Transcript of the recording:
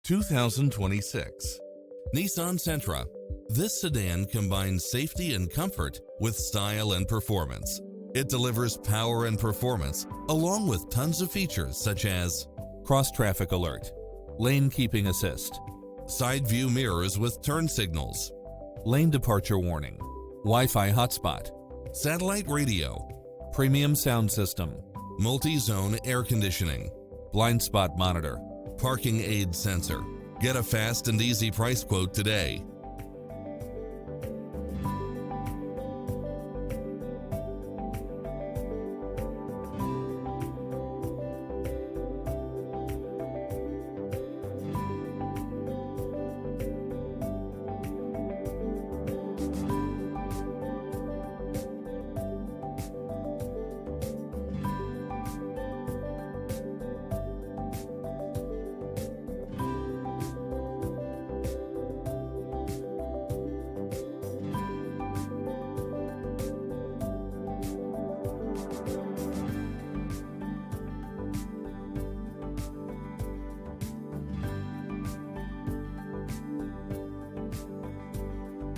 2026 Nissan Sentra. This sedan combines safety and comfort with style and performance. It delivers power and performance along with tons of features such as cross-traffic alert, lane keeping assist, side view mirrors with turn signals, lane departure warning, Wi-Fi hotspot, satellite radio, premium sound system, multi-zone air conditioning, blind spot monitor, parking aid sensor. Get a fast and easy price quote today.